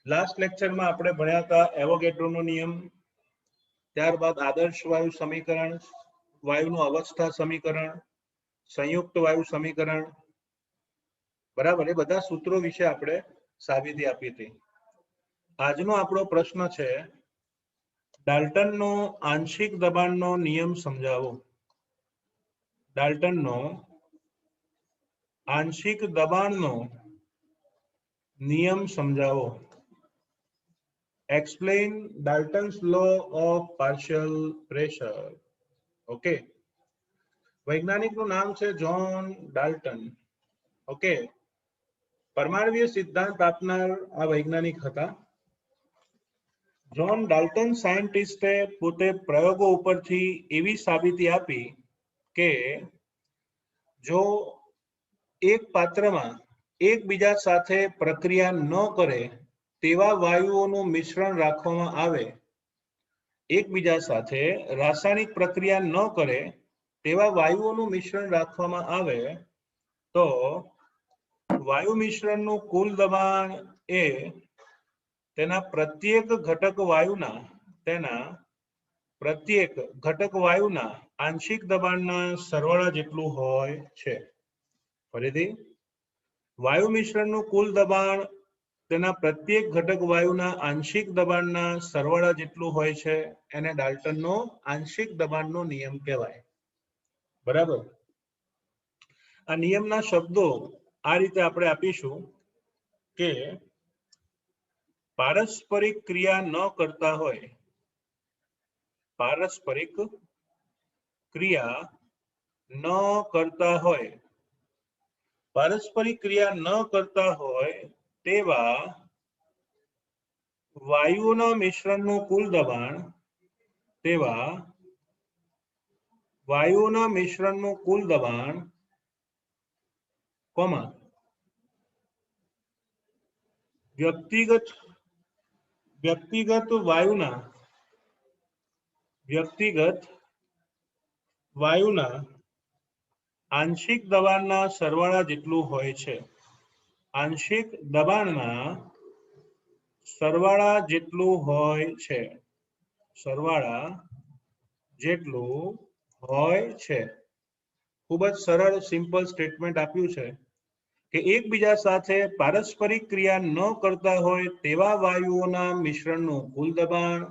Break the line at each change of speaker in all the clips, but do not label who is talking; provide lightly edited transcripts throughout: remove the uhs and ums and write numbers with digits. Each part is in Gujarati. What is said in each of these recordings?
લાસ્ટ લેક્ચરમાં આપણે ભણ્યા હતા એવોગેડ્રોનો નિયમ, ત્યારબાદ આદર્શ વાયુ સમીકરણ, વાયુનું અવસ્થા સમીકરણ, સંયુક્ત વાયુ સમીકરણ, બરાબર, એ બધા સૂત્રો વિશે આપણે સાબિતી આપી હતી. આજનો આપણો પ્રશ્ન છે, ડાલ્ટનનો આંશિક દબાણનો નિયમ સમજાવો. ડાલ્ટનનો આંશિક દબાણનો નિયમ સમજાવો. Explain Dalton's law of partial pressure. Okay, વૈજ્ઞાનિકનું નામ છે જ્હોન ડાલ્ટન. ઓકે, પરમાણ્વીય સિદ્ધાંત આપનાર આ વૈજ્ઞાનિક હતા. જ્હોન ડાલ્ટન સાયન્ટિસ્ટે પોતે પ્રયોગો ઉપરથી એવી સાબિતી આપી કે જો એક પાત્રમાં એકબીજા સાથે પ્રક્રિયા ન કરે તેવા વાયુઓનું મિશ્રણ રાખવામાં આવે, એકબીજા સાથે રાસાયણિક પ્રક્રિયા ન કરે તેવા વાયુઓનું મિશ્રણ રાખવામાં આવે તો વાયુ મિશ્રણનું કુલ દબાણ એ તેના પ્રત્યેક ઘટક વાયુના આંશિક દબાણના સરવાળા જેટલું હોય છે. ફરીથી, વાયુ મિશ્રણનું કુલ દબાણ તેના પ્રત્યેક ઘટક વાયુના આંશિક દબાણના સરવાળા જેટલું હોય છે. એને ડાલ્ટનનો આંશિક દબાણનો નિયમ કહેવાય. બરાબર, આ નિયમના શબ્દો આ રીતે આપણે આપીશું કે પારસ્પરિક ક્રિયા ન કરતા હોય, પારસ્પરિક ક્રિયા ન કરતા હોય, પારસ્પરિક ક્રિયા ન કરતા હોય તેવા વાયુઓના મિશ્રણનું કુલ દબાણ, તેવા વાયુઓના મિશ્રણનું કુલ દબાણ, કોમા વ્યક્તિગત વાયુના આંશિક દબાણના સરવાળા જેટલું હોય છે. આંશિક દબાણના સરવાળા જેટલું હોય છે. સરવાળા જેટલું હોય છે. ખૂબ જ સરળ સિમ્પલ સ્ટેટમેન્ટ આપ્યું છે કે એકબીજા સાથે પારસ્પરિક ક્રિયા ન કરતા હોય તેવા વાયુઓના મિશ્રણનું કુલ દબાણ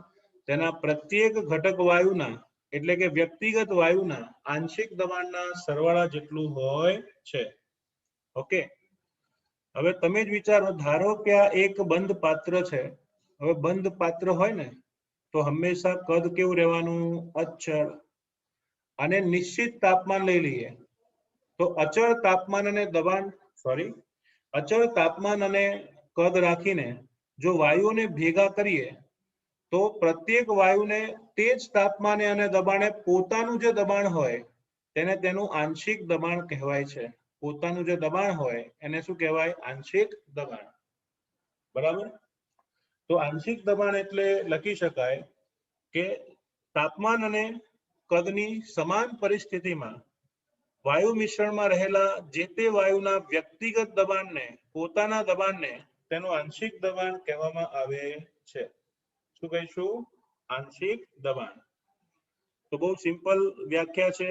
તેના પ્રત્યેક ઘટક વાયુના એટલે કે વ્યક્તિગત વાયુના આંશિક દબાણના સરવાળા જેટલું હોય છે. ઓકે, હવે તમે જ વિચારો, ધારો કે આ એક બંધ પાત્ર છે. હવે બંધ પાત્ર હોય ને તો હંમેશા કદ કેવું રહેવાનું? અચળ. અને નિશ્ચિત તાપમાન લઈ લઈએ તો અચળ તાપમાન અને કદ રાખીને જો વાયુઓને ભેગા કરીએ તો પ્રત્યેક વાયુને તે જ તાપમાને અને દબાણે પોતાનું જે દબાણ હોય તેને તેનું આંશિક દબાણ કહેવાય છે. પોતાનું જે દબાણ હોય એને શું કહેવાય? આંશિક દબાણ. બરાબર, તો આંશિક દબાણ એટલે લખી શકાય કે તાપમાન અને કદની સમાન પરિસ્થિતિમાં વાયુ મિશ્રણમાં રહેલા જે તે વાયુના વ્યક્તિગત દબાણને, પોતાના દબાણને તેનું આંશિક દબાણ કહેવામાં આવે છે. શું કહીશું? આંશિક દબાણ. તો બહુ સિમ્પલ વ્યાખ્યા છે,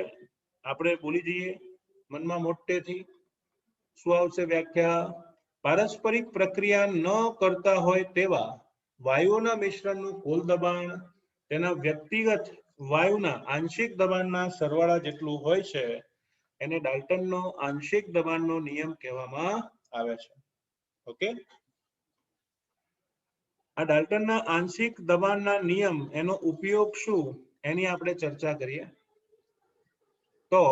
આપણે ભૂલી જઈએ મનમાં મોટેથી. શું આવશે વ્યાખ્યા? પારસ્પરિક પ્રક્રિયા ન કરતા હોય તેવા વાયુઓના મિશ્રણનું કુલ દબાણ તેના વ્યક્તિગત વાયુના આંશિક દબાણના સરવાળા જેટલું હોય છે. એને ડાલ્ટનનો આંશિક દબાણનો નિયમ કહેવામાં આવે છે. ઓકે, આ ડાલ્ટનના આંશિક દબાણના નિયમ, એનો ઉપયોગ શું એની આપણે ચર્ચા કરીએ. તો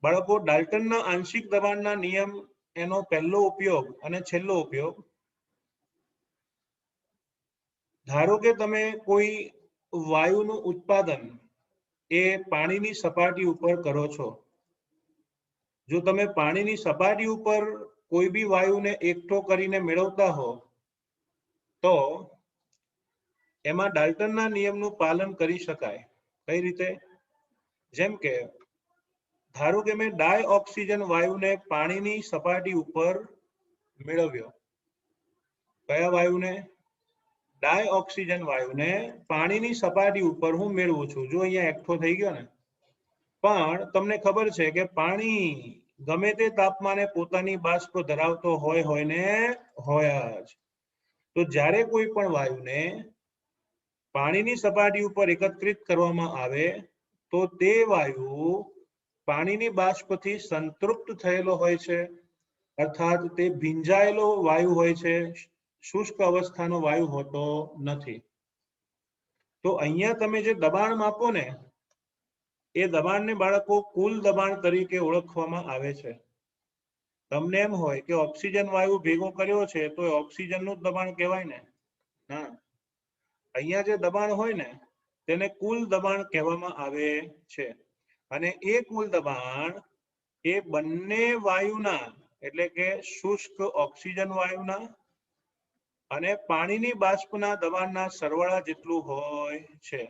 બાળકો, ડાલ્ટનના આંશિક દબાણના નિયમ એનો પહેલો ઉપયોગ અને છેલ્લો ઉપયોગ, ધારો કે તમે કોઈ વાયુનું ઉત્પાદન એ પાણીની સપાટી ઉપર કરો છો. જો તમે પાણીની સપાટી ઉપર કોઈ બી વાયુને એકઠો કરીને મેળવતા હો તો એમાં ડાલ્ટનના નિયમનું પાલન કરી શકાય. કઈ રીતે? જેમ કે ધારો કે મેં ડાયઓક્સિજન વાયુને પાણીની સપાટી ઉપર મેળવ્યો કયા વાયુને? ડાયઓક્સિજન વાયુને પાણીની સપાટી ઉપર હું મેળવું છું. જો અહીંયા એકઠો થઈ ગયો ને, પણ તમને ખબર છે કે પાણી ગમે તે તાપમાને પોતાની બાષ્પ ધરાવતો હોય ને હોય જ. તો જ્યારે કોઈ પણ વાયુને પાણીની સપાટી ઉપર એકત્રિત કરવામાં આવે તો તે વાયુ પાણીની બાષ્પથી સંતૃપ્ત થયેલો હોય છે, અર્થાત તે ભીંજાયેલો વાયુ હોય છે, શુષ્ક અવસ્થાનો વાયુ હોતો નથી. તો અહીંયા તમે જે દબાણ માપો ને, એ દબાણને બાળકો કુલ દબાણ તરીકે ઓળખવામાં આવે છે. તમને એમ હોય કે ઓક્સિજન વાયુ ભેગો કર્યો છે તો એ ઓક્સિજનનું જ દબાણ કહેવાય ને? ના, અહીંયા જે દબાણ હોય ને તેને કુલ દબાણ કહેવામાં આવે છે. અને એ કુલ દબાણ એ બંને વાયુના, એટલે કે શુષ્ક ઓક્સિજન વાયુના અને પાણીની બાષ્પના દબાણના સરવાળા જેટલું હોય છે.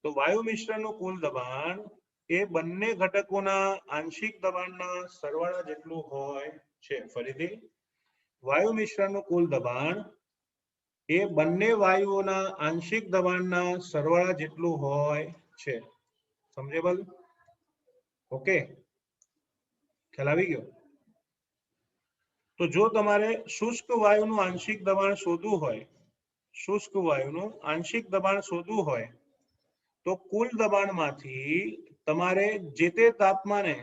તો વાયુ મિશ્રણનું કુલ દબાણ એ બંને ઘટકોના આંશિક દબાણના સરવાળા જેટલું હોય છે. ફરીથી, વાયુ મિશ્રણનું કુલ દબાણ એ બંને વાયુઓના આંશિક દબાણના સરવાળા જેટલું હોય છે. સમજેબલ? ઓકે, ખ્યાલ આવી ગયો? તો જો તમારે શુષ્ક વાયુનું આંશિક દબાણ શોધવું હોય, શુષ્ક વાયુનું આંશિક દબાણ શોધવું હોય તો કુલ દબાણમાંથી તમારે જે તે તાપમાને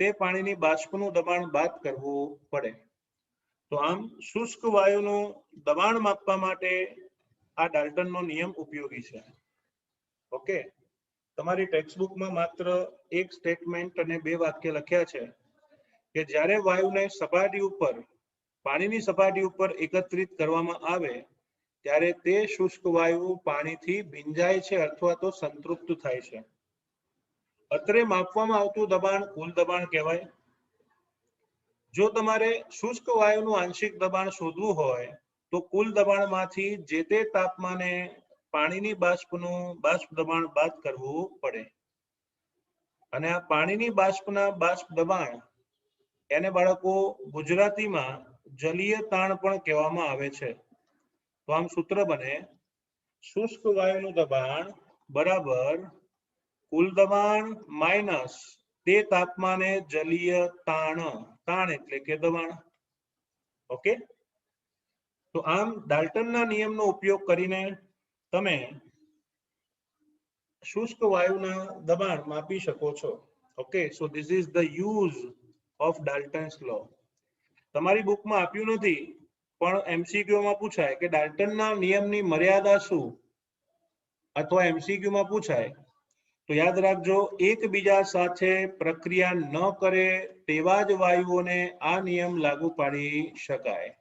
તે પાણીની બાષ્પનું દબાણ બાદ કરવું પડે. તો આમ શુષ્ક વાયુનું દબાણ માપવા માટે આ ડાલ્ટનનો નિયમ ઉપયોગી છે. ઓકે, તમારી ટેક્સ્ટબુકમાં માત્ર એક સ્ટેટમેન્ટ અને 2 વાક્ય લખ્યા છે કે જ્યારે વાયુને સપાટી ઉપર, પાણીની સપાટી ઉપર એકત્રિત કરવામાં આવે ત્યારે તે શુષ્ક વાયુ પાણીથી ભીંજાય છે અથવા તો સંતૃપ્ત થાય છે. અત્રે માપવામાં આવતું દબાણ કુલ દબાણ કહેવાય. જો તમારે શુષ્ક વાયુનું આંશિક દબાણ શોધવું હોય તો કુલ દબાણમાંથી જે તે તાપમાને પાણીની બાષ્પનું બાષ્પ દબાણ બાદ કરવું પડે. અને આ પાણીની બાષ્પના બાષ્પ દબાણ એને બાળકો ગુજરાતીમાં જલીય તાણ પણ કહેવામાં આવે છે. તો આમ સૂત્ર બને શુષ્ક વાયુનું દબાણ બરાબર કુલ દબાણ માઇનસ તે તાપમાને જલીય તાણ. તાણ એટલે કે દબાણ. ઓકે, તો આમ ડાલ્ટનના નિયમનો ઉપયોગ કરીને તમે શુષ્ક વાયુના દબાણ માપી શકો છો. Okay, so this is the use of Dalton's law. તમારી બુકમાં આપ્યું નથી પણ એમસીક્યુમાં પૂછાય કે ડાલ્ટનના નિયમની મર્યાદા શું, અથવા એમસીક્યુમાં પૂછાય તો યાદ રાખજો, એકબીજા સાથે પ્રક્રિયા ન કરે તેવા જ વાયુઓને આ નિયમ લાગુ પાડી શકાય.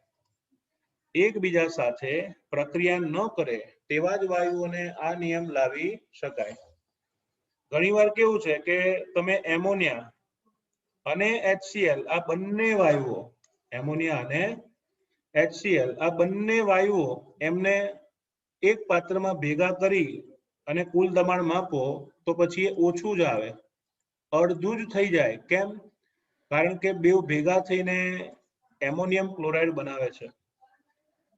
એકબીજા સાથે પ્રક્રિયા ન કરે તેવા જ વાયુઓને આ નિયમ લાવી શકાય. ઘણીવાર કેવું છે કે તમે એમોનિયા અને HCl આ બંને વાયુઓ, એમોનિયા અને HCl આ બંને વાયુઓ એમને એક પાત્રમાં ભેગા કરી અને કુલ દબાણ માપો તો પછી એ ઓછું જ આવે, અડધું જ થઈ જાય. કેમ? કારણ કે બે ભેગા થઈને એમોનિયમ ક્લોરાઇડ બનાવે છે.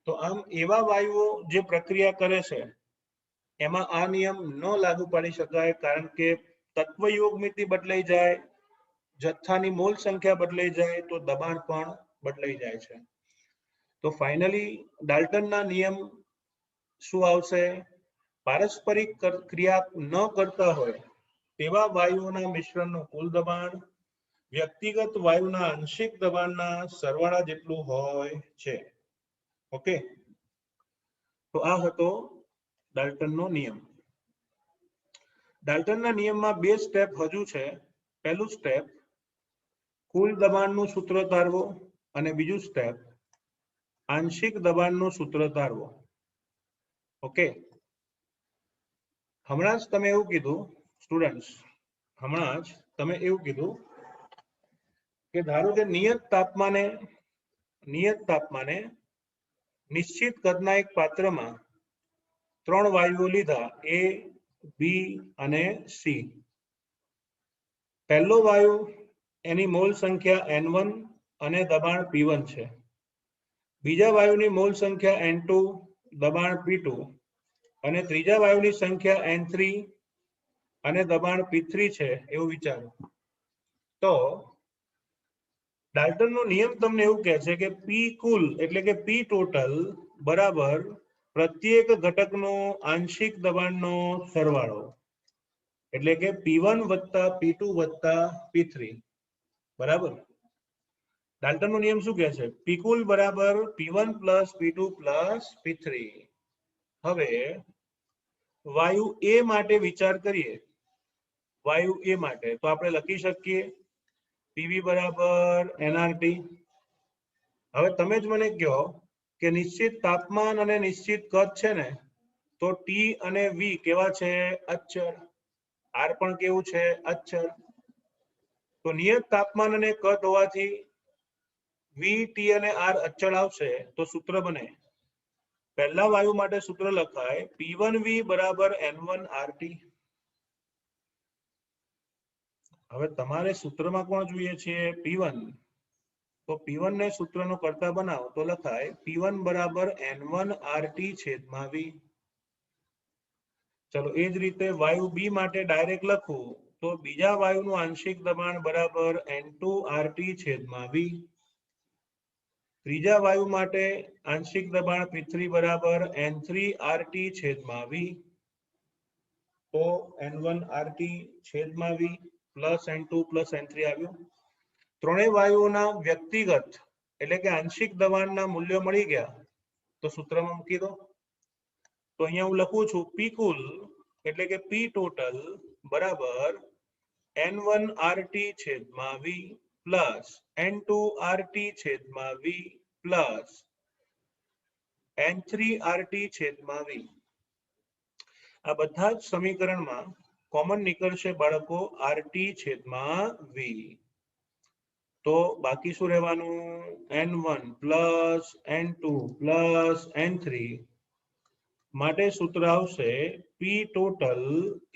તો આમ એવા વાયુઓ જે પ્રક્રિયા કરે છે એમાં આ નિયમ ન લાગુ પાડી શકાય, કારણ કે તત્વ યોગમિતિ બદલાઈ જાય, જથ્થાની મોલ સંખ્યા બદલાઈ જાય તો દબાણ પણ બદલાઈ જાય છે. તો ફાઇનલી ડાલ્ટનના નિયમ શું આવશે? પારસ્પરિક ક્રિયા ન કરતા હોય તેવા વાયુઓના મિશ્રણનું કુલ દબાણ વ્યક્તિગત વાયુના આંશિક દબાણના સરવાળા જેટલું હોય છે. ઓકે, તો આ હતો ડાલ્ટનનો નિયમ. ડાલ્ટનના નિયમમાં 2 સ્ટેપ હજુ છે. પહેલું સ્ટેપ કુલ દબાણનું સૂત્ર તારવો અને બીજું સ્ટેપ આંશિક દબાણનું સૂત્ર તારવો. ઓકે, હમણાં જ તમે એવું કીધું સ્ટુડન્ટ્સ, હમણાં જ તમે એવું કીધું કે ધારો કે નિયત તાપમાને નિશ્ચિત કદના એક પાત્રમાં 3 વાયુઓ લીધા, A, B અને C. પહેલો વાયુ એની મોલ સંખ્યા N1 અને દબાણ P1 છે. બીજા વાયુની મોલ સંખ્યા N2, દબાણ P2 અને ત્રીજા વાયુની સંખ્યા N3 અને દબાણ P3 છે એવું વિચારો. તો ડાલ્ટનનો નિયમ તમને એવું કહે છે કે P કુલ એટલે કે P ટોટલ બરાબર પ્રત્યેક ઘટકનો આંશિક દબાણનો સરવાળો, એટલે કે P1 વત્તા P2 વત્તા P3 બરાબર. ડાલ્ટનનો નિયમ શું કહે છે? P કુલ બરાબર P1 plus P2 plus P3. હવે વાયુ A માટે વિચાર કરીએ. વાયુ A માટે તો આપણે લખી શકીએ PV બરાબર nRT. હવે તમે જ મને કહો કે નિશ્ચિત તાપમાન અને નિશ્ચિત કદ છે ને, તો T અને V કેવા છે? અચળ. R પણ કેવું છે? અચળ. તો નિયત તાપમાન અને કદ હોવાથી V, T અને R અચળ આવશે તો સૂત્ર બને. પહેલા વાયુ માટે સૂત્ર લખાય P1V બરાબર N1RT. હવે તમારે સૂત્રમાં કોણ જોઈએ છે? P1. તો P1 ને સૂત્રનો કરતા બનાવો તો લખાય P1 બરાબર N1RT છેદમાં V. ચલો એ જ રીતે વાયુ B માટે ડાયરેક્ટ લખું તો બીજા વાયુનું આંશિક દબાણ બરાબર N2RT છેદમાં V. ત્રીજા વાયુ માટે આંશિક દબાણ P3 બરાબર N3RT છેદમાં V. તો N1RT છેદમાં V plus N2 plus N3 આવ્યું. ત્રણેય વાયુઓના વ્યક્તિગત એટલે કે આંશિક દબાણના મૂલ્યો મળી ગયા તો સૂત્રમાં મૂકી દો. તો અહીંયા હું લખું છું P કુલ એટલે કે P ટોટલ બરાબર N1RT છેદમાં V પ્લસ N2RT છેદમાં V પ્લસ N3RT છેદમાં V. આ બધા જ સમીકરણમાં કોમન નીકળશે બાળકો RT છેદમાં V. તો બાકી શું રહેવાનું? N1 plus N2 plus N3 માટે સૂત્ર આવશે P total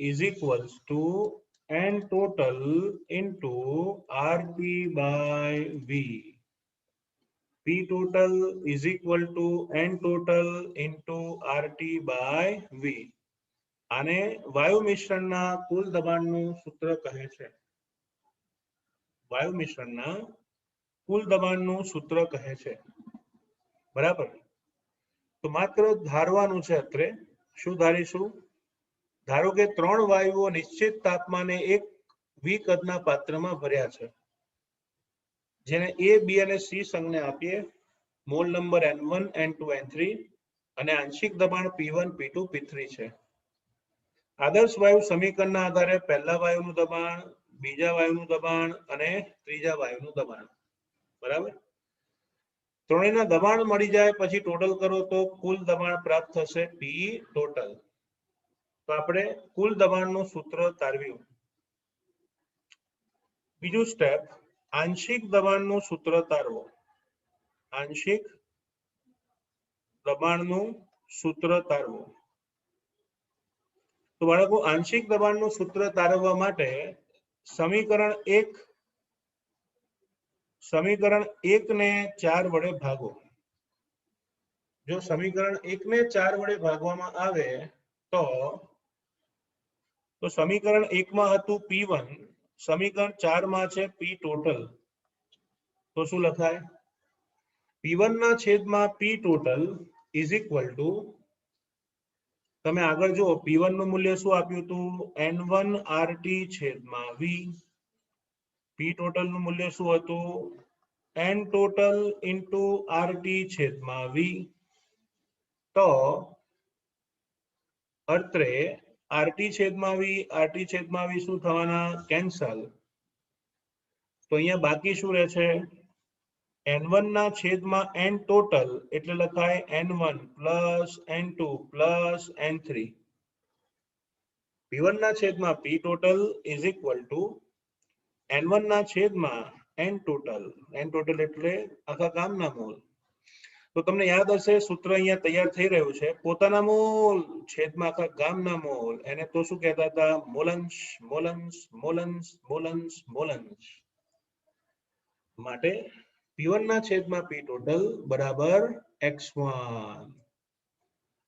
is equals to N total into RT by V. P total is equal to N total into RT by V. આને વાયુ મિશ્રણના કુલ દબાણનું સૂત્ર કહે છે. વાયુ મિશ્રણના કુલ દબાણનું સૂત્ર કહે છે. બરાબર. તો માત્ર ધારવાનું છે. અત્રે શું ધારીશું? ધારો કે ત્રણ વાયુઓ નિશ્ચિત તાપમાને એક V કદના પાત્રમાં ભર્યા છે, જેને A, B અને C સંજ્ઞા આપીએ. Mall number N1, N2, N3 અને આંશિક દબાણ P1, P2, P3 છે. આદર્શ વાયુ સમીકરણના આધારે પહેલા વાયુનું દબાણ, બીજા વાયુનું દબાણ અને ત્રીજા વાયુનું દબાણ. બરાબર. ત્રણેયના દબાણ મળી જાય પછી ટોટલ કરો તો કુલ દબાણ પ્રાપ્ત થશે P ટોટલ. તો આપણે કુલ દબાણનું સૂત્ર તારવ્યું. બીજું સ્ટેપ, આંશિક દબાણનું સૂત્ર તારવો. આંશિક દબાણનું સૂત્ર તારવો. તો બાળકો આંશિક દબાણનું સૂત્ર તારવવા માટે સમીકરણ 1 ને 4 વડે ભાગો. જો સમીકરણ 1 ને 4 વડે ભાગવામાં આવે તો સમીકરણ 1 માં હતું P1, સમીકરણ 4 માં છે P ટોટલ. તો શું લખાય? P1 ના છેદમાં P total is equal to, તમે આગળ જુઓ P1 નું મૂલ્ય શું આપ્યું હતું? N1RT છેદમાં V. P ટોટલ નું મૂલ્ય શું હતું? N ટોટલ ઇન્ટુ RT છેદમાં V. તો અત્રે RT છેદમાં V, RT છેદમાં V શું થવાના? કેન્સલ. તો અહીંયા બાકી શું રહે છે? N1 ના છેદમાં N ટોટલ એટલે લખાય N1 plus N2 plus N3. P1 ના છેદમાં P total is equal to N1 ના છેદમાં N ટોટલ. N ટોટલ એટલે આખા ગામના મોલ. તો તમને યાદ હશે સૂત્ર અહીંયા તૈયાર થઈ રહ્યું છે. પોતાના મોલ છેદમાં આખા ગામના મોલ. એને તો શું કહેતા હતા? મોલંશ, મોલંશ, મોલંશ, મોલંશ, મોલંશ. માટે P1 ના છેદમાં P ટોટલ બરાબર x1.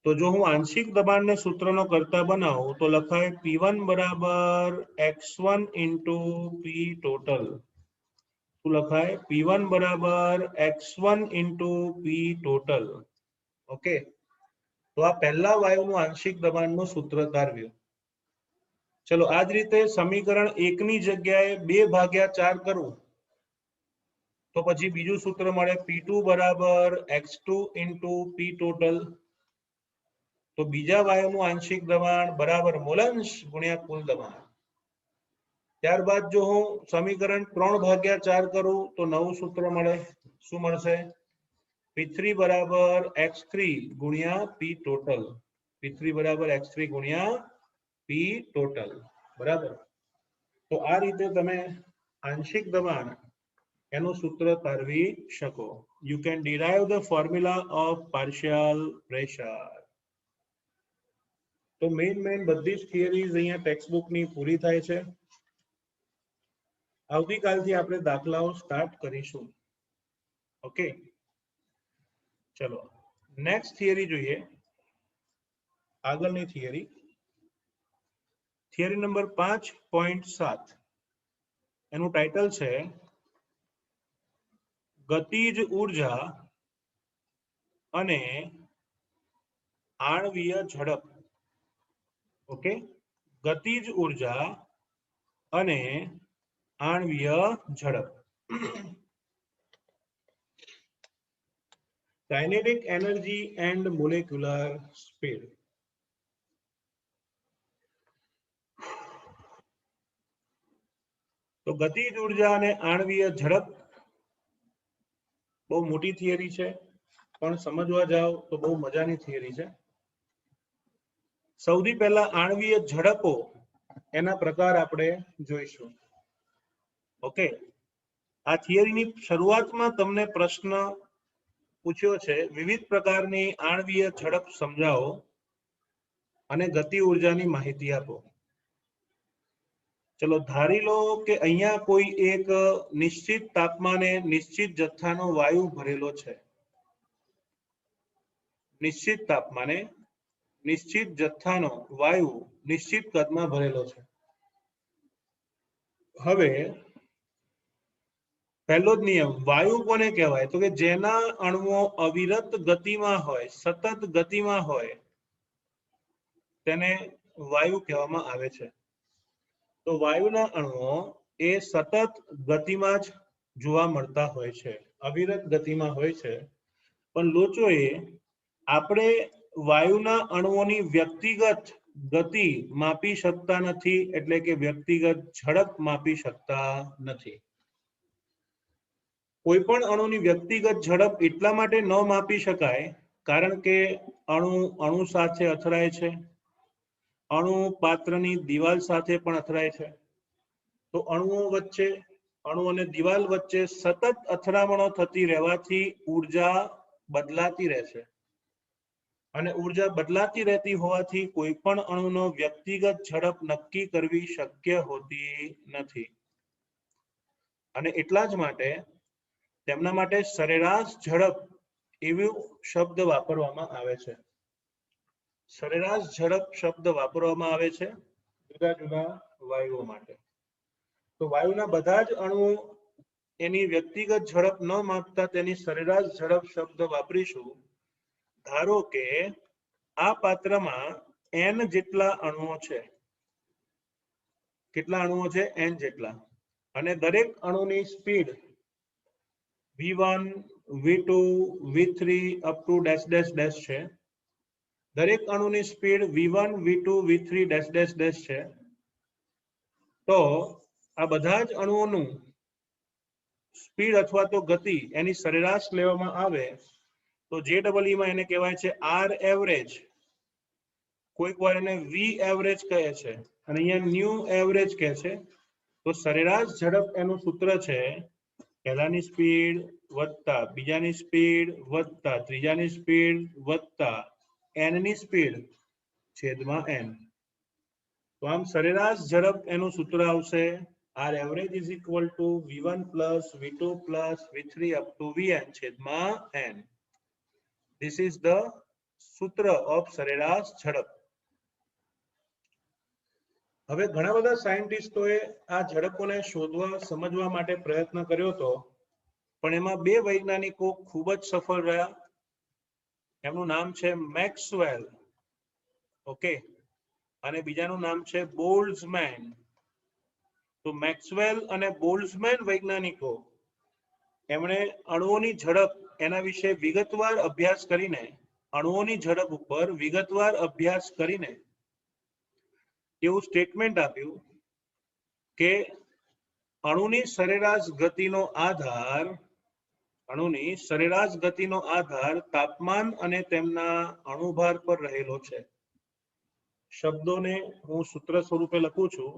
તો જો હું આંશિક દબાણને સૂત્રનો કરતા બનાવું તો લખાય P1 બરાબર x1 ઇન્ટુ P ટોટલ. શું લખાય? P1 બરાબર x1 into P total. Okay, તો આ પહેલા વાયુનું આંશિક દબાણનું સૂત્ર તારવ્યું. ચલો આ જ રીતે સમીકરણ 1 ની જગ્યાએ 2/4 કરવું તો પછી બીજું સૂત્ર મળે P2 બરાબર x2 ઇન્ટુ P ટોટલ. તો બીજા વાયુનું આંશિક દબાણ બરાબર મૂલાંશ ગુણ્યા કુલ દબાણ. ત્યારબાદ જો હું સમીકરણ 3/4 કરું તો નવું સૂત્ર મળે. શું મળશે? P3 બરાબર x3 ગુણ્યા P ટોટલ. P3 બરાબર x3 ગુણ્યા P ટોટલ. બરાબર. તો આ રીતે તમે આંશિક દબાણ એનું સૂત્ર તારવી શકો. You can derive the formula of partial pressure. તો મેઇન બધી જ થિયરીઝ અહીંયા ટેક્સ્ટબુકની પૂરી થાય છે. આવતીકાલથી આપણે દાખલાઓ સ્ટાર્ટ કરીશું. ઓકે, ચલો નેક્સ્ટ થિયરી જોઈએ. આગળની થિયરી નંબર 5.7. એનું ટાઇટલ છે ગતિજ ઊર્જા અને આણ્વીય ઝડપ. ઓકે, ગતિજ ઊર્જા અને આણ્વીય ઝડપ. Kinetic energy and molecular speed. તો ગતિજ ઊર્જા અને આણ્વીય ઝડપ બહુ મોટી થિયરી છે, પણ સમજવા જાવ તો બહુ મજાની થિયરી છે. સૌથી પહેલા આણ્વીય ઝડપો એના પ્રકાર આપણે જોઈશું. ઓકે, આ થિયરીની શરૂઆતમાં તમને પ્રશ્ન પૂછ્યો છે વિવિધ પ્રકારની આણ્વીય ઝડપ સમજાવો અને ગતિ ઊર્જાની માહિતી આપો. ચલો ધારી લો કે અહીંયા કોઈ એક નિશ્ચિત તાપમાને નિશ્ચિત જથ્થાનો વાયુ ભરેલો છે. નિશ્ચિત તાપમાને નિશ્ચિત જથ્થાનો વાયુ નિશ્ચિત કદમાં ભરેલો છે. હવે પહેલો જ નિયમ, વાયુ કોને કહેવાય? તો કે જેના અણુઓ અવિરત ગતિમાં હોય, સતત ગતિમાં હોય, તેને વાયુ કહેવામાં આવે છે. તો વાયુના અણુઓ એ સતત ગતિમાં જ જોવા મળતા હોય છે, અવિરત ગતિમાં હોય છે. પણ લોચોએ આપણે વાયુના અણુઓની વ્યક્તિગત ગતિ માપી શકતા નથી, એટલે કે વ્યક્તિગત ઝડપ માપી શકતા નથી. કોઈ પણ અણુની વ્યક્તિગત ઝડપ એટલા માટે ન માપી શકાય કારણ કે અણુ સાથે અથડાય છે, અણુ પાત્રની દિવાલ સાથે પણ અથડાય છે. તો અણુઓ વચ્ચે, અણુ અને દિવાલ વચ્ચે સતત અથડામણો થતી રહેવાથી ઉર્જા બદલાતી રહે છે. અને ઉર્જા બદલાતી રહેતી હોવાથી કોઈ પણ અણુનો વ્યક્તિગત ઝડપ નક્કી કરવી શક્ય હોતી નથી. અને એટલા જ માટે તેમના માટે સરેરાશ ઝડપ એવો શબ્દ વાપરવામાં આવે છે. સરેરાશ ઝડપ શબ્દ વાપરવામાં આવે છે જુદા જુદા વાયુઓ માટે. તો વાયુના બધા જ અણુઓ એની વ્યક્તિગત ઝડપ ન માપતા તેની સરેરાશ ઝડપ શબ્દ વાપરીશું. ધારો કે આ પાત્રમાં n જેટલા અણુઓ છે. કેટલા અણુઓ છે? n જેટલા. અને દરેક અણુની speed v1 v2 v3 up to dash dash dash છે. દરેક અણુની speed v1 v2 v3 dash dash dash છે. તો આ બધા જ અણુઓનું સ્પીડ અથવા તો ગતિ એની સરેરાશ લેવામાં આવે તો JEE માં એને કહેવાય છે R એવરેજ. કોઈક વાર એને V એવરેજ કહે છે અને અહીંયા ન્યુ એવરેજ કહે છે. તો સરેરાશ ઝડપ એનું સૂત્ર છે પહેલાની સ્પીડ વત્તા બીજાની સ્પીડ વત્તા ત્રીજાની સ્પીડ વત્તા n ની સ્પીડ છેદમાં n. તો આમ સરેરાશ ઝડપ એનું સૂત્ર આવશે R average is equal to V1 plus V2 plus V3 up to Vn છેદમાં n. This is the સૂત્ર of સરેરાશ ઝડપ. હવે ઘણા બધા સાયન્ટિસ્ટોએ આ ઝડપોને શોધવા સમજવા માટે પ્રયત્ન કર્યો હતો, પણ એમાં બે વૈજ્ઞાનિકો ખૂબ જ સફળ રહ્યા. એમનું નામ છે મેક્સવેલ, ઓકે, અને બીજાનું નામ છે બોલ્ટ્ઝમેન. તો મેક્સવેલ અને બોલ્ટ્ઝમેન વૈજ્ઞાનિકો એમણે અણુઓની ઝડપ એના વિશે વિગતવાર અભ્યાસ કરીને, અણુઓની ઝડપ ઉપર વિગતવાર અભ્યાસ કરીને એવું સ્ટેટમેન્ટ આપ્યું કે અણુની સરેરાશ ગતિનો આધાર, અણુની સરેરાશ ગતિનો આધાર તાપમાન અને તેમના અણુભાર પર રહેલો છે. શબ્દોને હું સૂત્ર સ્વરૂપે લખું છું.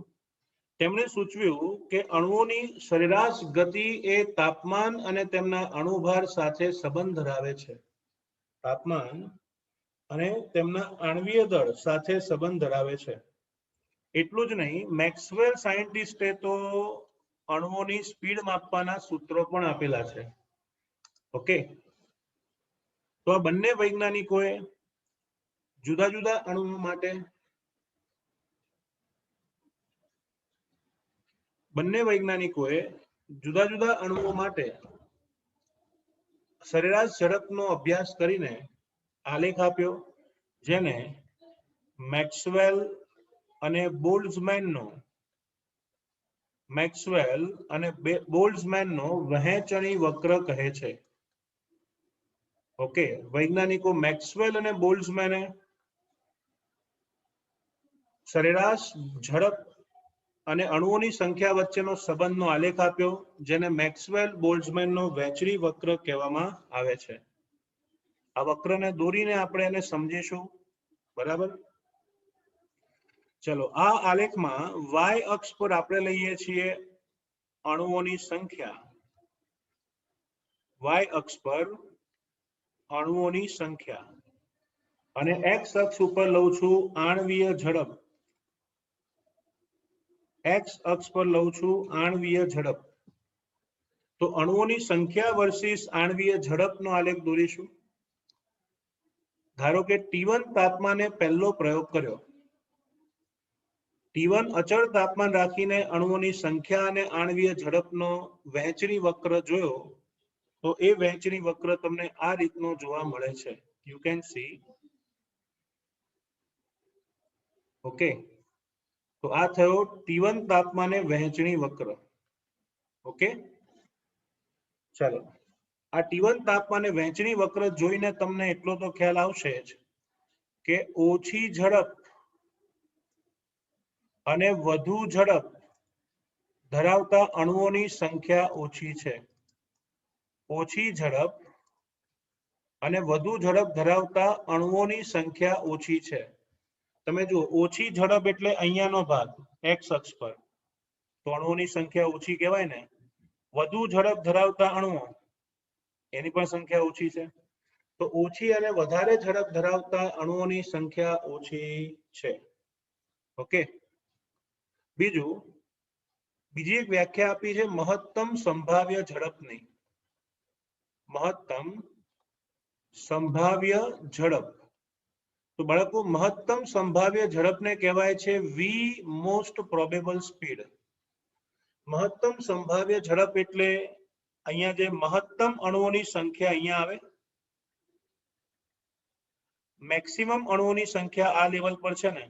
તેમણે સૂચવ્યું કે અણુઓની સરેરાશ ગતિ એ તાપમાન અને તેમના અણુભાર સાથે સંબંધ ધરાવે છે. તાપમાન અને તેમના આણ્વીય દળ સાથે સંબંધ ધરાવે છે. એટલું જ નહીં, મેક્સવેલ સાયન્ટિસ્ટે તો અણુઓની સ્પીડ માપવાના સૂત્રો પણ આપેલા છે. ઓકે, તો આ બંને વૈજ્ઞાનિકોએ જુદા જુદા અણુઓ માટે સરેરાશ ઝડપનો અભ્યાસ કરીને આલેખ આપ્યો, જેને મેક્સવેલ અને બોલ્ટ્ઝમેનનો વહેંચણી વક્ર કહે છે. ઓકે, વૈજ્ઞાનિકો મેક્સવેલ અને બોલ્ટ્ઝમેને સરેરાશ ઝડપ અને અણુઓની સંખ્યા વચ્ચેનો સંબંધનો આલેખ આપ્યો, જેને મેક્સવેલ બોલ્ટ્ઝમેનનો વહેંચણી વક્ર કહેવામાં આવે છે. આ વક્રને દોરીને આપણે એને સમજીશું, બરાબર? ચલો, આ આલેખમાં y અક્ષ પર આપણે લઈએ છીએ અણુઓની સંખ્યા, y અક્ષ પર અણુઓની સંખ્યા, અને x અક્ષ ઉપર લઉં છું આણ્વીય ઝડપ. x અક્ષ પર લઉં છું આણ્વીય ઝડપ. તો અણુઓની સંખ્યા વર્સિસ આણ્વીય ઝડપનો આલેખ દોરીશું. ધારો કે T1 તાપમાને પહેલો પ્રયોગ કર્યો. T1 અચળ તાપમાન રાખીને અણુઓની સંખ્યા અને આણ્વીય ઝડપનો વહેંચણી વક્ર જોયો, તો એ વહેંચણી વક્ર તમને આ રીતનો જોવા મળે છે. You can see. ઓકે, તો આ થયો T1 તાપમાને વહેંચણી વક્ર. ઓકે, ચાલો, આ T1 તાપમાને વહેંચણી વક્ર જોઈને તમને એટલો તો ખ્યાલ આવશે જ કે ઓછી ઝડપ અને વધુ ઝડપ ધરાવતા અણુઓની સંખ્યા ઓછી છે. ઓછી ઝડપ અને વધુ ઝડપ ધરાવતા અણુઓની સંખ્યા ઓછી છે. તમે જુઓ, ઓછી ઝડપ એટલે અહીંયાનો ભાગ x અક્ષ પર, તો અણુઓની સંખ્યા ઓછી કહેવાય ને. વધુ ઝડપ ધરાવતા અણુઓ, એની પણ સંખ્યા ઓછી છે. તો ઓછી અને વધારે ઝડપ ધરાવતા અણુઓની સંખ્યા ઓછી છે. ઓકે, બીજી એક વ્યાખ્યા આપી છે મહત્તમ સંભાવ્ય ઝડપની. મહત્તમ સંભાવ્ય ઝડપ. તો બાળકો, મહત્તમ સંભાવ્ય ઝડપને કહેવાય છે વી મોસ્ટ પ્રોબેબલ સ્પીડ. મહત્તમ સંભાવ્ય ઝડપ એટલે અહીંયા જે મહત્તમ અણુઓની સંખ્યા અહીંયા આવે, મેક્સિમમ અણુઓની સંખ્યા આ લેવલ પર છે ને,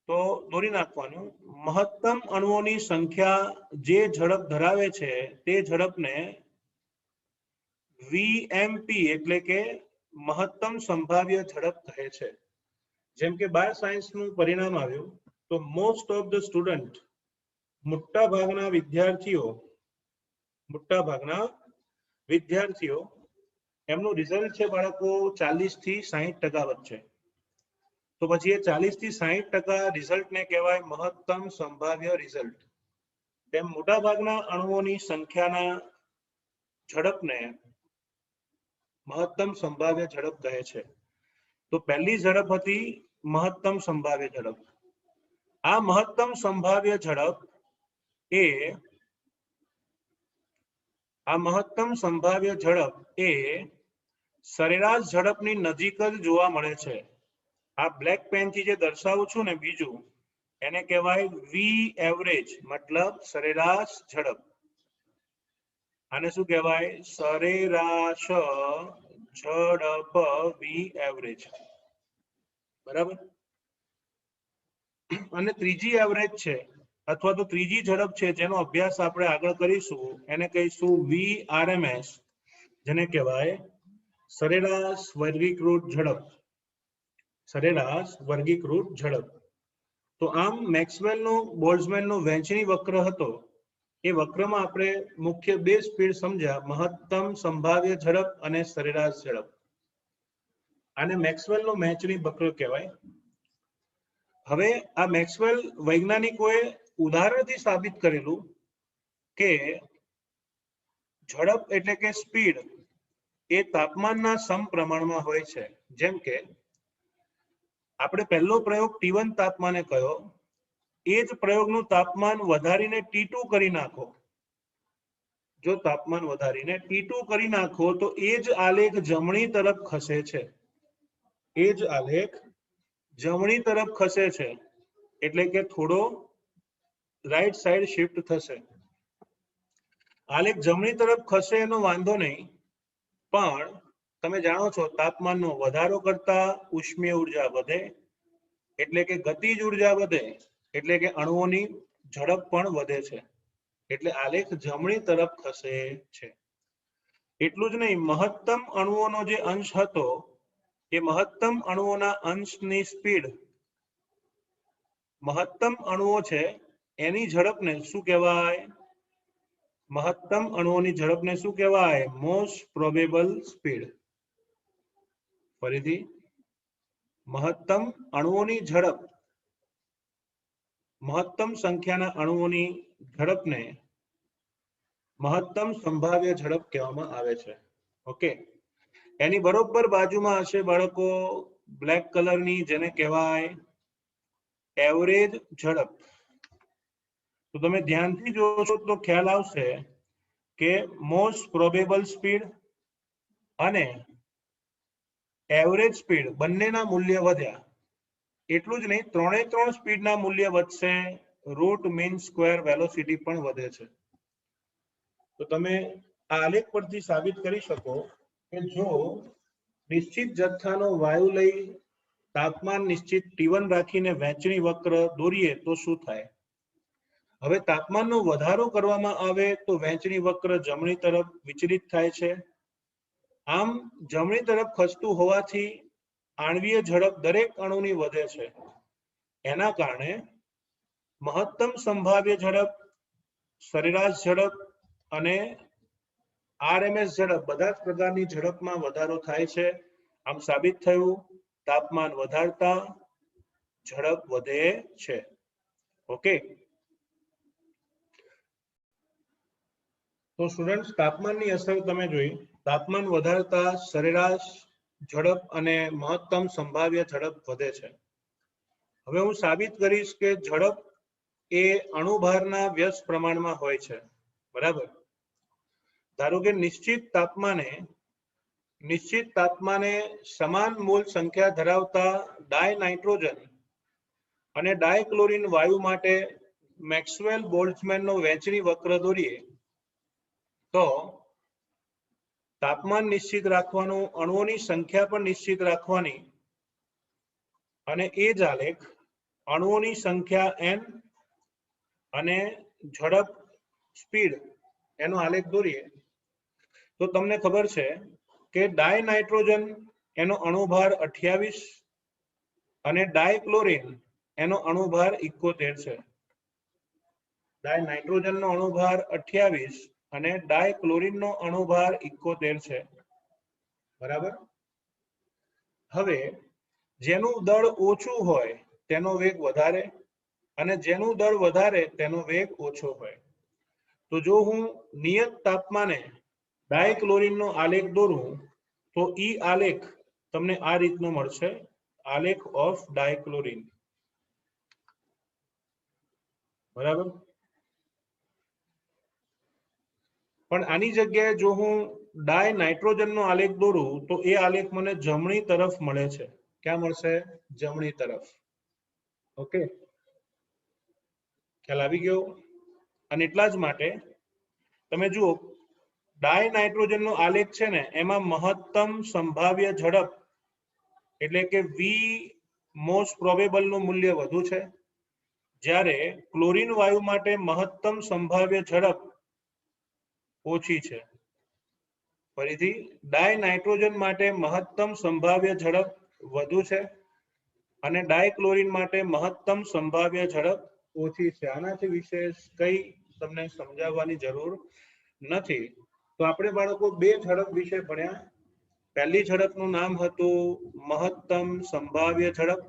તો દોરી નાખવાનું. મહત્તમ અણુઓની સંખ્યા જે ઝડપ ધરાવે છે તે ઝડપને VMP એટલે કે મહત્તમ સંભાવ્ય ઝડપ કહે છે. જેમ કે 12 સાયન્સનું પરિણામ આવ્યું, તો મોસ્ટ ઓફ ધ સ્ટુડન્ટ, મોટા ભાગના વિદ્યાર્થીઓ એમનું રિઝલ્ટ છે બાળકો 40 થી 60% વચ્ચે. તો પછી એ 40 થી 60% રિઝલ્ટને કહેવાય મહત્તમ સંભાવ્ય રિઝલ્ટ. તેમ મોટા ભાગના અણુઓની સંખ્યાના ઝડપને મહત્તમ સંભાવ્ય ઝડપ કહે છે. તો પહેલી ઝડપ હતી મહત્તમ સંભાવ્ય ઝડપ. આ મહત્તમ સંભાવ્ય ઝડપ એ આ મહત્તમ સંભાવ્ય ઝડપ એ સરેરાશ ઝડપની નજીક જ જોવા મળે છે. આ બ્લેક પેનથી જે દર્શાવું છું ને બીજું, એને કહેવાય વી એવરેજ, મતલબ સરેરાશ ઝડપ. આને શું કહેવાય? સરેરાશ ઝડપ, વી એવરેજ. બરાબર. અને ત્રીજી એવરેજ છે અથવા તો ત્રીજી ઝડપ છે જેનો અભ્યાસ આપણે આગળ કરીશું, એને કહીશું VRMS, જેને કહેવાય સરેરાશ વર્ગીકૃત ઝડપ. સરેરાશ વર્ગીકૃત ઝડપ. તો આમ મેક્સવેલનો બોલ્ટ્ઝમેનનો વહેંચણી વક્ર હતો. એ વક્રમાં આપણે મુખ્ય બે સ્પીડ સમજ્યા, મહત્તમ સંભાવ્ય ઝડપ અને સરેરાશ ઝડપ. આને મેક્સવેલનો વહેંચણી વક્ર કહેવાય. હવે આ મેક્સવેલ વૈજ્ઞાનિકોએ ઉદાહરણથી સાબિત કરેલું કે ઝડપ એટલે કે સ્પીડ એ તાપમાનના સમપ્રમાણમાં હોય છે. જેમ કે આપણે પહેલો પ્રયોગ T1 તાપમાને કયો, એ જ પ્રયોગનું તાપમાન વધારીને T2 કરી નાખો. જો તાપમાન વધારીને T2 કરી નાખો તો એ જ આલેખ જમણી તરફ ખસે છે. એ જ આલેખ જમણી તરફ ખસે છે, એટલે કે થોડો રાઈટ સાઈડ શિફ્ટ થશે. આલેખ જમણી તરફ ખસે એનો વાંધો નહીં, પણ તમે જાણો છો તાપમાનનો વધારો કરતા ઉષ્મીય ઉર્જા વધે, એટલે કે ગતિજ ઉર્જા વધે, એટલે કે અણુઓની ઝડપ પણ વધે છે. એટલે આલેખ જમણી તરફ ખસે છે. એટલું જ નહીં, મહત્તમ અણુઓનો જે અંશ હતો એ મહત્તમ અણુઓના અંશની સ્પીડ, મહત્તમ અણુઓ છે એની ઝડપને શું કહેવાય? મહત્તમ અણુઓની ઝડપને શું કહેવાય? Most probable speed. ફરીથી, મહત્તમ અણુઓની ઝડપ, મહત્તમ સંખ્યાના અણુઓની ઝડપને મહત્તમ સંભાવ્ય ઝડપ કહેવામાં આવે છે. ઓકે, એની બરોબર બાજુમાં હશે બાળકો બ્લેક કલરની, જેને કહેવાય એવરેજ ઝડપ. તો તમે ધ્યાનથી જોશો તો ખ્યાલ આવશે કે મોસ્ટ પ્રોબેબલ સ્પીડ અને એવરેજ સ્પીડ બંનેના મૂલ્ય વધ્યા. એટલું જ નહીં, ત્રણે ત્રણ સ્પીડના મૂલ્ય વધશે, રૂટ મીન સ્ક્વેર વેલોસિટી પણ વધે છે. તો તમે આ આલેખ પરથી સાબિત કરી શકો કે જો નિશ્ચિત જથ્થાનો વાયુ લઈ તાપમાન નિશ્ચિત T1 રાખીને વહેંચણી વક્ર દોરીએ તો શું થાય? હવે તાપમાનનો વધારો કરવામાં આવે તો વહેંચણી વક્ર જમણી તરફ વિચલિત થાય છે. આમ જમણી તરફ ખસતું હોવાથી આણ્વીય ઝડપ દરેક અણુની વધે છે. એના કારણે મહત્તમ સંભાવ્ય ઝડપ, સરેરાશ ઝડપ અને RMS ઝડપ, બધા જ પ્રકારની ઝડપમાં વધારો થાય છે. આમ સાબિત થયું, તાપમાન વધારતા ઝડપ વધે છે. ઓકે, તો સ્ટુડન્ટ્સ, તાપમાનની અસર તમે જોઈ. તાપમાન વધારતા સરેરાશ ઝડપ અને મહત્તમ સંભાવ્ય ઝડપ વધે છે. હવે હું સાબિત કરીશ કે ઝડપ એ અણુભારના વ્યસ્ત પ્રમાણમાં હોય છે. બરાબર. ધારો કે નિશ્ચિત તાપમાને સમાન મોલ સંખ્યા ધરાવતા ડાયનાઇટ્રોજન અને ડાયક્લોરીન વાયુ માટે મેક્સવેલ બોલ્ટ્ઝમેનનો વહેંચણી વક્ર દોરીએ તો તાપમાન નિશ્ચિત રાખવાનું, અણુઓની સંખ્યા પણ નિશ્ચિત રાખવાની, અને એ જ આલેખ અણુઓની સંખ્યા n અને ઝડપ સ્પીડ એનો આલેખ દોરીએ તો તમને ખબર છે કે ડાયનાઇટ્રોજન એનો અણુભાર 28 અને ડાયક્લોરીન એનો અણુભાર 71 છે. ડાયનાઇટ્રોજનનો અણુભાર 28 અને ડાયક્લોરીનનો અણુભાર 71 છે. બરાબર. હવે જેનું દળ ઓછું હોય તેનો વેગ વધારે, અને જેનું દળ વધારે તેનો વેગ ઓછો હોય. તો જો હું નિયત તાપમાને ડાયક્લોરીનનો આલેખ દોરું તો ઈ આલેખ તમને આ રીતનો મળશે, આલેખ ઓફ ડાયક્લોરીન. બરાબર. પણ આની જગ્યાએ જો હું ડાય નાઇટ્રોજનનો આલેખ દોરું તો એ આલેખ મને જમણી તરફ મળે છે. ક્યાં મળશે? જમણી તરફ. ઓકે, ખ્યાલ આવી ગયો? અને એટલા જ માટે તમે જુઓ ડાય નાઇટ્રોજનનો આલેખ છે ને એમાં મહત્તમ સંભાવ્ય ઝડપ એટલે કે વી મોસ્ટ પ્રોબેબલ નું મૂલ્ય વધુ છે, જ્યારે ક્લોરીન વાયુ માટે મહત્તમ સંભાવ્ય ઝડપ ઓછી છે. ફરીથી ડાય નાઇટ્રોજન માટે મહત્તમ સંભાવ્ય ઝડપ વધુ છે અને ડાયક્લોરીન માટે મહત્તમ સંભાવ્ય ઝડપ ઓછી છે. આનાથી વિશેષ કઈ તમને સમજાવવાની જરૂર નથી. તો આપણે બાળકો બે ઝડપ વિશે ભણ્યા. પહેલી ઝડપનું નામ હતું મહત્તમ સંભાવ્ય ઝડપ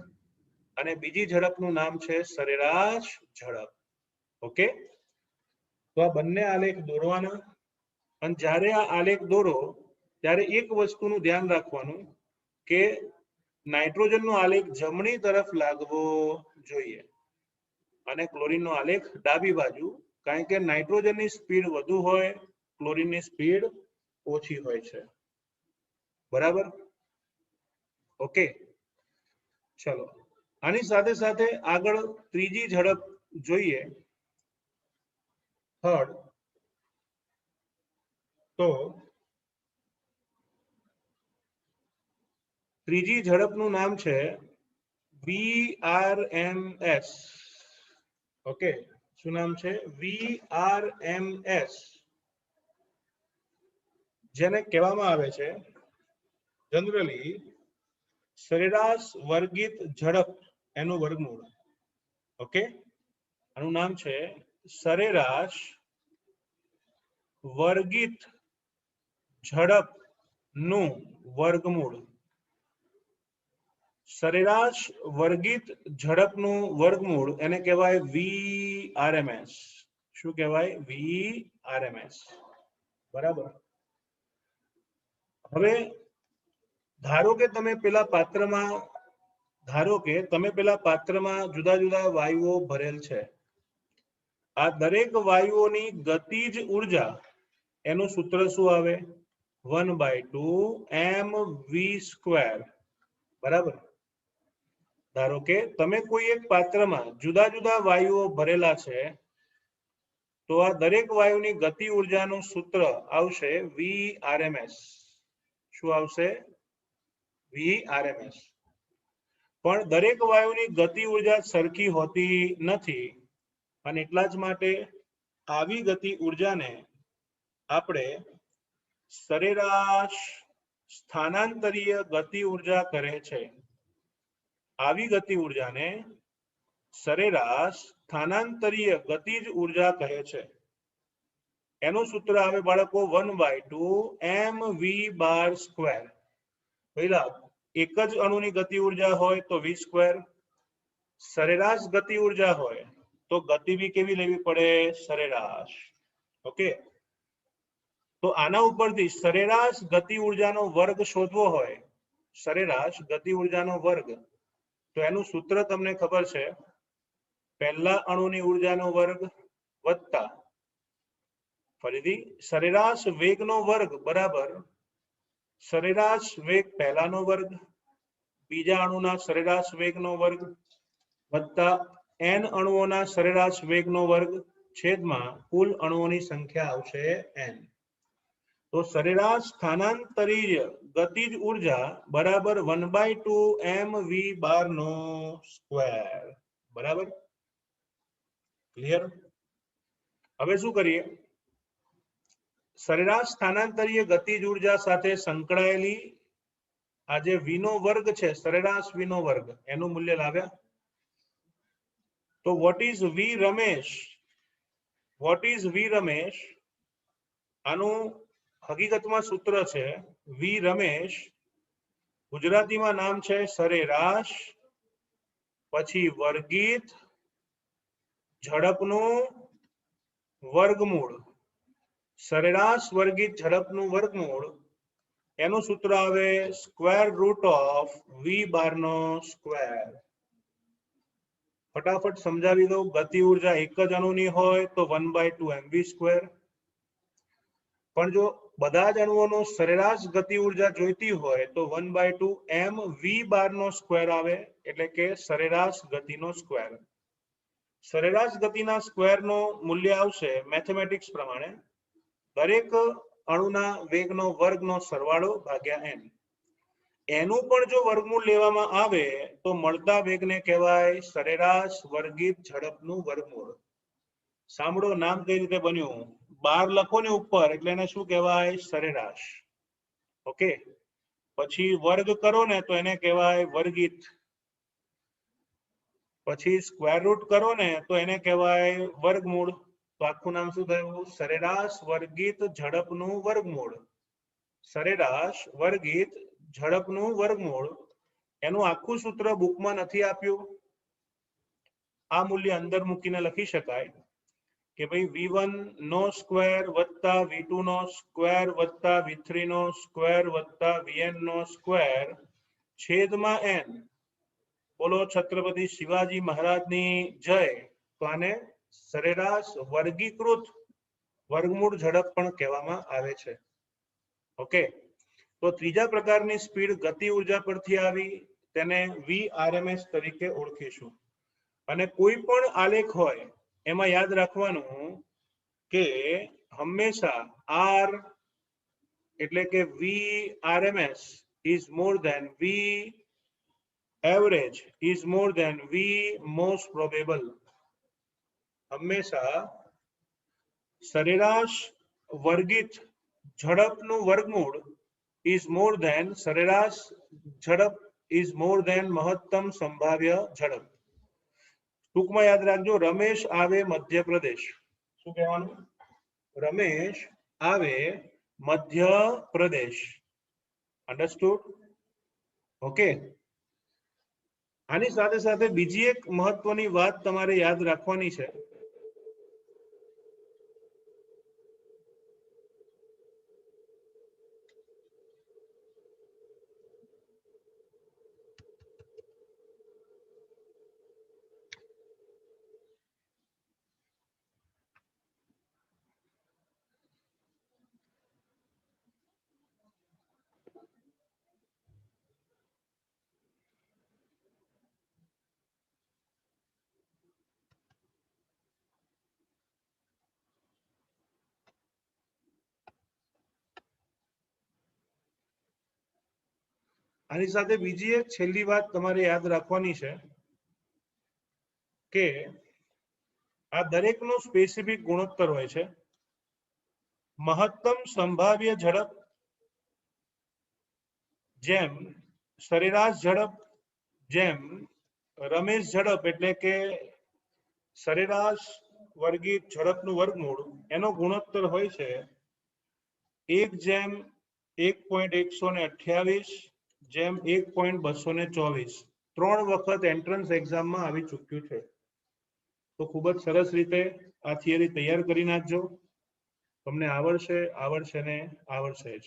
અને બીજી ઝડપનું નામ છે સરેરાશ ઝડપ. ઓકે, તો આ બંને આલેખ દોરવાના અને જ્યારે આ આલેખ દોરો ત્યારે એક વસ્તુનું ધ્યાન રાખવાનું કે નાઇટ્રોજનનો આલેખ જમણી તરફ લાગવો જોઈએ અને ક્લોરીનનો આલેખ ડાબી બાજુ, કારણ કે નાઇટ્રોજનની સ્પીડ વધુ હોય, ક્લોરીનની સ્પીડ ઓછી હોય છે. બરાબર? ઓકે, ચલો આની સાથે સાથે આગળ ત્રીજી ઝડપ જોઈએ, થર્ડ. તો ત્રીજી ઝડપનું નામ છે VRMS. ઓકે, શું નામ છે? VRMS, જેને કહેવામાં આવે છે જનરલી સરેરાશ વર્ગિત ઝડપ એનું વર્ગમૂળ. ઓકે, આનું નામ છે સરેરાશ વર્ગિત ઝડપનું વર્ગમૂળ. સરેરાશ વર્ગિત ઝડપનું વર્ગમૂળ એને કહેવાય VRMS. શું કહેવાય? VRMS. બરાબર. હવે ધારો કે તમે પેલા પાત્રમાં જુદા જુદા વાયુઓ ભરેલ છે. આ દરેક વાયુઓની ગતિજ ઉર્જા એનું સૂત્ર શું આવે? 1/2 mv². બરાબર. ધારો કે તમે કોઈ એક પાત્રમાં જુદા જુદા વાયુઓ ભરેલા છે, તો આ દરેક વાયુની ગતિ ઉર્જાનું સૂત્ર આવશે VRMS. શું આવશે? VRMS. પણ દરેક વાયુની ગતિ ઉર્જા સરખી હોતી નથી અને એટલા જ માટે આવી ગતિ ઉર્જાને આપણે સરેરાશ સ્થાનાંતરીય ગતિ ઉર્જા કહે છે. આવી ગતિ ઉર્જાને સરેરાશ સ્થાનાંતરીય ગતિજ ઉર્જા કહે છે. એનું સૂત્ર આવે બાળકો 1/2 mv². પહેલા એક જ અણુની ગતિ ઉર્જા હોય તો v², સરેરાશ ગતિ ઉર્જા હોય તો ગતિ બી કેવી લેવી પડે? સરેરાશ. ઓકે, તો આના ઉપરથી સરેરાશ ગતિ ઉર્જાનો વર્ગ શોધવો હોય, સરેરાશ ગતિ ઉર્જાનો વર્ગ, તો એનું સૂત્ર તમને ખબર છે, પહેલા અણુની ઉર્જાનો વર્ગ વત્તા ફરીથી સરેરાશ વેગનો વર્ગ બરાબર સરેરાશ વેગ પહેલાનો વર્ગ, બીજા અણુના સરેરાશ વેગનો વર્ગ વત્તા n અણુઓના સરેરાશ વેગનો વર્ગ છેદમાં કુલ અણુઓની સંખ્યા આવશે n. તો સરેરાશ સ્થાનાંતરીય ગતિજ ઉર્જા બરાબર 1/2 mv². બરાબર? ક્લિયર? હવે શું કરીએ? સરેરાશ સ્થાનાંતરીય ગતિજ ઉર્જા સાથે સંકળાયેલી આ જે v નો વર્ગ છે, સરેરાશ v નો વર્ગ, એનું મૂલ્ય લાવ્યા. તો વોટ ઇઝ V રમેશ? આનું હકીકતમાં સૂત્ર છે V રમેશ, ગુજરાતીમાં નામ છે સરેરાશ, પછી વર્ગિત ઝડપનું વર્ગમૂળ. સરેરાશ વર્ગિત ઝડપનું વર્ગમૂળ એનું સૂત્ર આવે √v². ફટાફટ સમજાવી દઉં. ગતિ ઉર્જા એક જ અણુની હોય તો 1/2 mv², પણ જો બધા જ અણુઓનો સરેરાશ ગતિ ઉર્જા જોઈતી હોય તો 1/2 mv બાર નો સ્ક્વેર આવે, એટલે કે સરેરાશ ગતિનો સ્ક્વેર. સરેરાશ ગતિના સ્ક્વેરનો મૂલ્ય આવશે મેથેમેટિક્સ પ્રમાણે દરેક અણુના વેગનો વર્ગનો સરવાળો ભાગ્યા n. એનું પણ જો વર્ગમૂળ લેવામાં આવે તો મળતા વેગને કહેવાય સરેરાશ વર્ગિત ઝડપનું વર્ગમૂળ. સાંભળો, નામ કઈ રીતે બન્યું. 12 લખો ને ઉપર એટલે એને શું કહેવાય? સરેરાશ. ઓકે, પછી વર્ગ કરો ને તો એને કહેવાય વર્ગિત. પછી સ્ક્વેર રૂટ કરો ને તો એને કહેવાય વર્ગમૂળ. તો આખું નામ શું થયું? સરેરાશ વર્ગિત ઝડપનું વર્ગમૂળ. સરેરાશ વર્ગિત ઝડપનું વર્ગમૂળ. એનું આખું સૂત્ર બુકમાં નથી આપ્યું. આ મૂલ્ય અંદર મૂકીને લખી શકાય કે ભાઈ v1 નો સ્ક્વેર વત્તા v2 નો સ્ક્વેર વત્તા v3 નો સ્ક્વેર વત્તા vn નો સ્ક્વેર છેદમાં n. બોલો છત્રપતિ શિવાજી મહારાજની જય. તો આને સરેરાશ વર્ગીકૃત વર્ગમૂળ ઝડપ પણ કહેવામાં આવે છે. ઓકે, તો ત્રીજા પ્રકારની સ્પીડ ગતિ ઉર્જા પરથી આવી, તેને vrms તરીકે ઓળખીશું. અને કોઈ પણ આલેખ હોય એમાં યાદ રાખવાનું કે હંમેશા r એટલે કે vrms is more than v average is more than v most probable. હંમેશા સરેરાશ વર્ગિત ઝડપનું વર્ગમૂળ is more than સરેરાશ ઝડપ is more than મહત્તમ સંભાવ્ય ઝડપ. ટૂંકમાં યાદ રાખજો, રમેશ આવે મધ્યપ્રદેશ. શું કહેવાનું? રમેશ આવે મધ્યપ્રદેશ. અન્ડરસ્ટુડ? ઓકે, આની સાથે સાથે બીજી એક મહત્વની વાત તમારે યાદ રાખવાની છે. આની સાથે બીજી એક છેલ્લી વાત તમારે યાદ રાખવાની છે કે આ દરેકનો સ્પેસિફિક ગુણોત્તર હોય છે. મહત્તમ સંભાવ્ય ઝડપ જેમ સરેરાશ ઝડપ, જેમ રમેશ ઝડપ એટલે કે સરેરાશ વર્ગિત ઝડપનું વર્ગમૂળ, એનો ગુણોત્તર હોય છે 1/1.128 જેમ 1.224. 3 વખત એન્ટ્રન્સ એક્ઝામમાં આવી ચૂક્યું છે. તો ખૂબ જ સરસ રીતે આ થિયરી તૈયાર કરી નાખજો. તમને આવડશે ને આવડશે જ.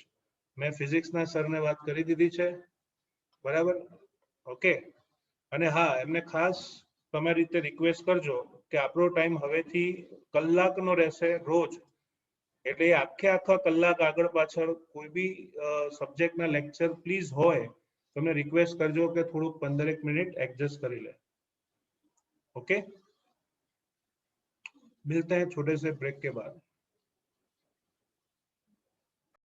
મેં ફિઝિક્સના સરને વાત કરી દીધી છે, બરાબર? ઓકે, અને હા, એમને ખાસ તમારી રીતે રિક્વેસ્ટ કરજો કે આપણો ટાઈમ હવેથી કલાકનો રહેશે રોજ. એટલે આખા કલાક આગળ પાછળ કોઈ બી સબ્જેક્ટના લેક્ચર પ્લીઝ હોય, તમને રિક્વેસ્ટ કરજો કે થોડુંક 15 મિનિટ એડજસ્ટ કરી લે. ओके, मिलते हैं छोटे से ब्रेक के बाद.